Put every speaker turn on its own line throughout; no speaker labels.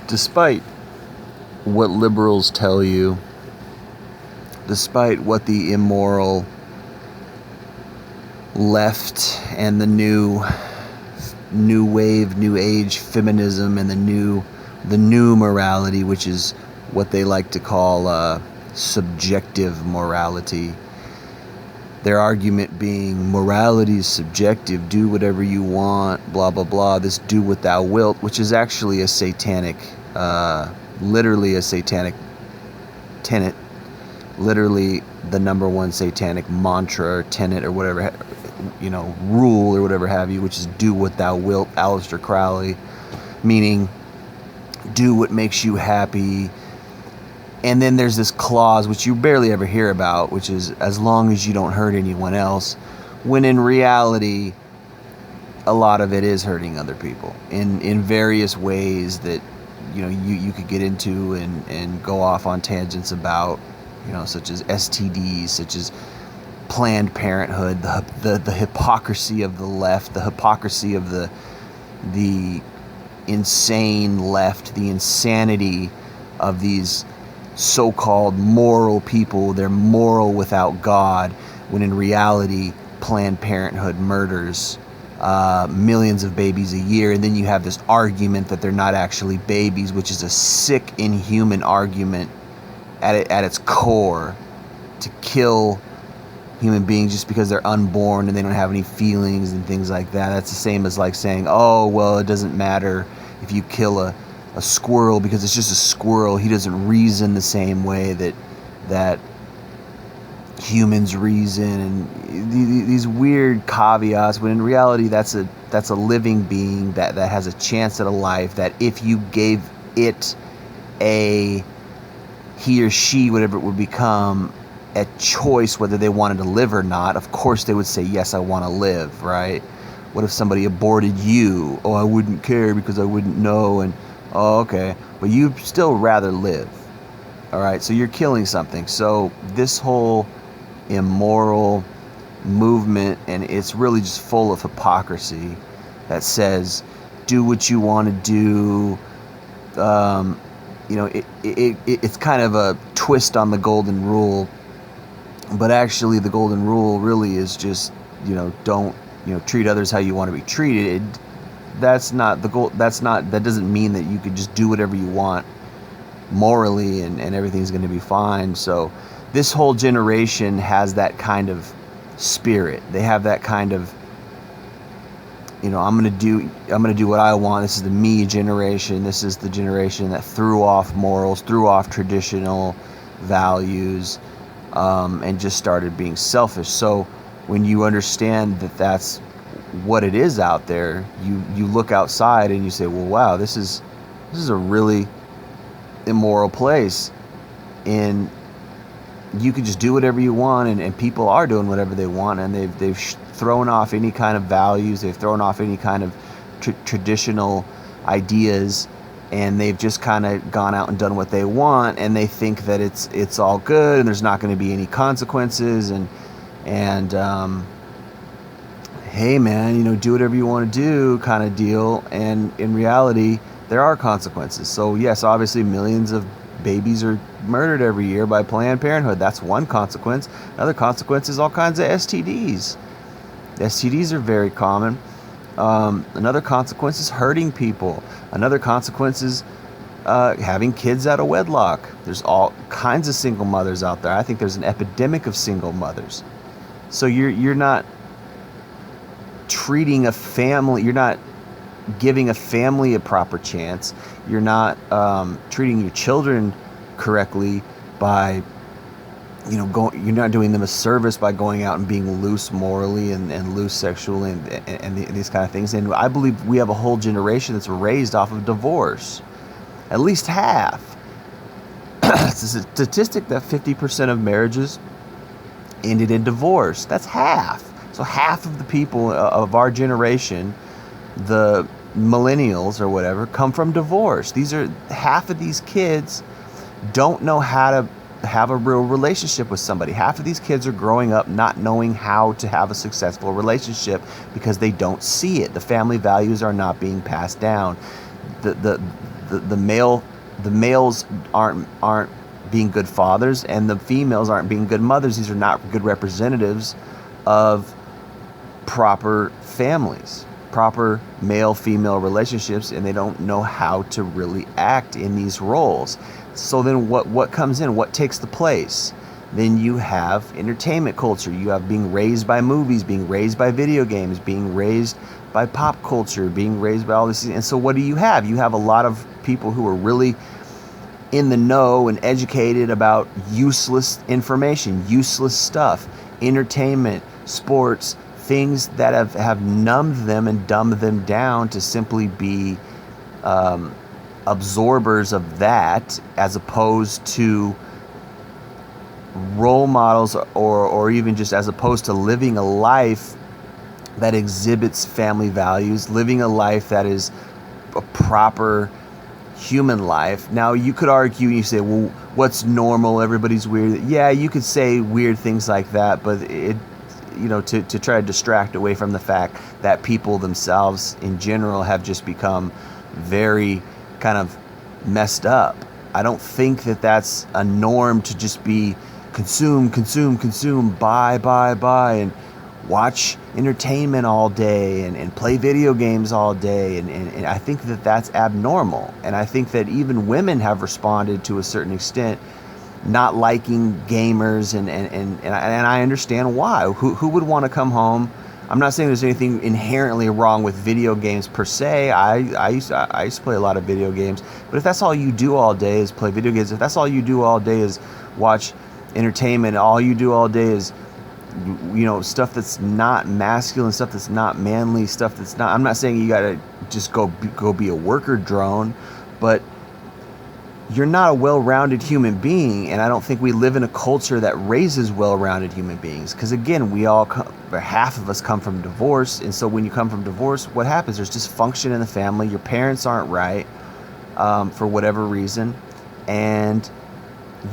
despite what liberals tell you, despite what the immoral left and the new wave, new age feminism and the new morality, which is what they like to call subjective morality. Their argument being morality is subjective, do whatever you want, blah, blah, blah, this do what thou wilt, which is actually a satanic, literally a satanic tenet, literally the number one satanic mantra or tenet or whatever, rule or whatever have you, which is do what thou wilt, Aleister Crowley, meaning do what makes you happy. And then there's this clause, which you barely ever hear about, which is as long as you don't hurt anyone else, when in reality, a lot of it is hurting other people in various ways that, you could get into and go off on tangents about, such as STDs, such as Planned Parenthood, the hypocrisy of the left, the hypocrisy of the insane left, the insanity of these so-called moral people. They're moral without God, when in reality Planned Parenthood murders millions of babies a year. And then you have this argument that they're not actually babies, which is a sick, inhuman argument at its core, to kill human beings just because they're unborn and they don't have any feelings and things like that. That's the same as like saying, oh, well, it doesn't matter if you kill a squirrel because it's just a squirrel. He doesn't reason the same way that humans reason, and these weird caveats, when in reality that's a living being that has a chance at a life, that if you gave it he or she, whatever it would become, a choice whether they wanted to live or not, of course they would say, yes, I want to live, right? What if somebody aborted you? Oh, I wouldn't care because I wouldn't know. And oh, okay, but you'd still rather live. All right, so you're killing something. So this whole immoral movement, and it's really just full of hypocrisy, that says do what you want to do. It's kind of a twist on the golden rule, but actually the golden rule really is just, don't, treat others how you want to be treated. That's not the goal. That doesn't mean that you could just do whatever you want morally and everything's going to be fine. So this whole generation has that kind of spirit. They have that kind of, I'm going to do what I want. This is the me generation. This is the generation that threw off morals, threw off traditional values, and just started being selfish. So when you understand that that's what it is out there, you look outside and you say, well, wow, this is a really immoral place, and you can just do whatever you want, and people are doing whatever they want, and they've thrown off any kind of values, they've thrown off any kind of traditional ideas, and they've just kind of gone out and done what they want, and they think that it's all good and there's not going to be any consequences, and hey man, do whatever you want to do kind of deal. And in reality there are consequences. So yes, obviously millions of babies are murdered every year by Planned Parenthood. That's one consequence. Another consequence is all kinds of STDs. STDs are very common. Another consequence is hurting people. Another consequence is having kids out of wedlock. There's all kinds of single mothers out there. I think there's an epidemic of single mothers. So you're not treating a family, you're not giving a family a proper chance. You're not treating your children correctly by, you're not doing them a service by going out and being loose morally and loose sexually and these kind of things. And I believe we have a whole generation that's raised off of divorce. At least half. It's a statistic that 50% of marriages ended in divorce. That's half. So half of the people of our generation, the millennials or whatever, come from divorce. Half of these kids don't know how to have a real relationship with somebody. Half of these kids are growing up not knowing how to have a successful relationship because they don't see it. The family values are not being passed down. the males aren't being good fathers, and the females aren't being good mothers. These are not good representatives of proper families, proper male-female relationships, and they don't know how to really act in these roles. So then what comes in? What takes the place? Then you have entertainment culture. You have being raised by movies, being raised by video games, being raised by pop culture, being raised by all this. And so what do you have? You have a lot of people who are really in the know and educated about useless information, useless stuff, entertainment, sports, things that have numbed them and dumbed them down to simply be absorbers of that, as opposed to role models, or even just as opposed to living a life that exhibits family values, living a life that is a proper human life. Now, you could argue, you say, well, what's normal? Everybody's weird. Yeah, you could say weird things like that, but to try to distract away from the fact that people themselves in general have just become very kind of messed up. I don't think that that's a norm to just be consume, buy, and watch entertainment all day and play video games all day. And I think that that's abnormal. And I think that even women have responded to a certain extent, not liking gamers, and I understand why. Who would want to come home? I'm not saying there's anything inherently wrong with video games per se. I used to play a lot of video games, but if that's all you do all day is play video games, if that's all you do all day is watch entertainment, all you do all day is stuff that's not masculine, stuff that's not manly, stuff that's not, I'm not saying you gotta just go be a worker drone, but you're not a well-rounded human being. And I don't think we live in a culture that raises well-rounded human beings, because again, half of us come from divorce. And so when you come from divorce, what happens? There's dysfunction in the family. Your parents aren't right for whatever reason, and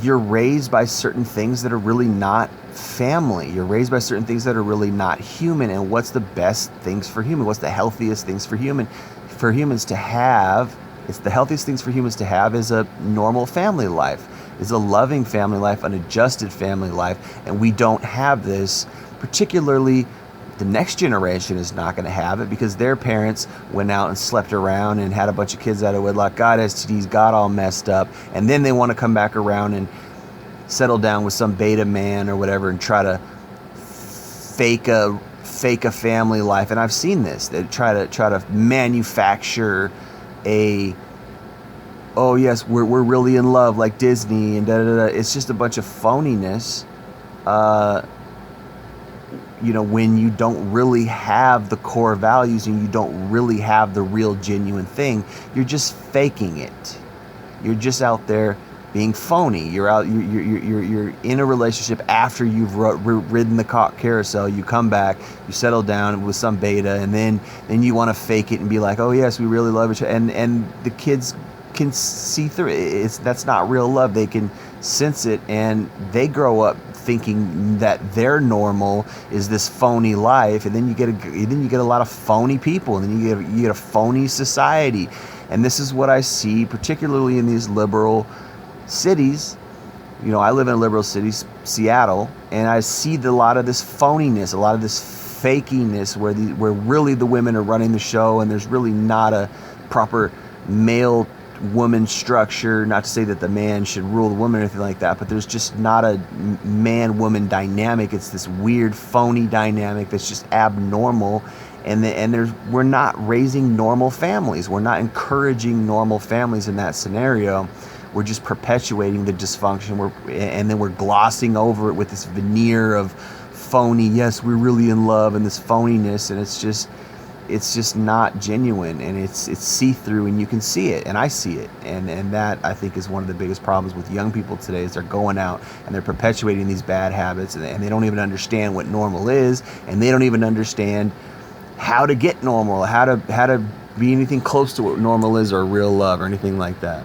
you're raised by certain things that are really not family. You're raised by certain things that are really not human. And what's the best things for human? What's the healthiest things for humans to have? It's the healthiest things for humans to have is a normal family life, is a loving family life, an adjusted family life. And we don't have this. Particularly the next generation is not going to have it, because their parents went out and slept around and had a bunch of kids out of wedlock, got STDs, got all messed up, and then they want to come back around and settle down with some beta man or whatever and try to fake a family life. And I've seen this. They try to manufacture oh yes, we're really in love like Disney and da da da. It's just a bunch of phoniness. When you don't really have the core values and you don't really have the real genuine thing, you're just faking it. You're just out there being phony. You're in a relationship after you've ridden the carousel. You come back, you settle down with some beta, and then you want to fake it and be like, oh yes, we really love each other. And the kids can see through it. That's not real love. They can sense it, and they grow up thinking that their normal is this phony life, and then you get a lot of phony people, and then you get a phony society. And this is what I see, particularly in these liberal cities. I live in a liberal city, Seattle, and I see a lot of this phoniness, a lot of this fakiness, where really the women are running the show, and there's really not a proper male woman structure. Not to say that the man should rule the woman or anything like that, but there's just not a man-woman dynamic. It's this weird phony dynamic that's just abnormal, and we're not raising normal families. We're not encouraging normal families in that scenario. We're just perpetuating the dysfunction, and then we're glossing over it with this veneer of phony, yes, we're really in love, and this phoniness, and it's just not genuine, and it's see-through, and you can see it, and I see it, and that, I think, is one of the biggest problems with young people today, is they're going out and they're perpetuating these bad habits, and they don't even understand what normal is, and they don't even understand how to get normal, how to be anything close to what normal is, or real love, or anything like that.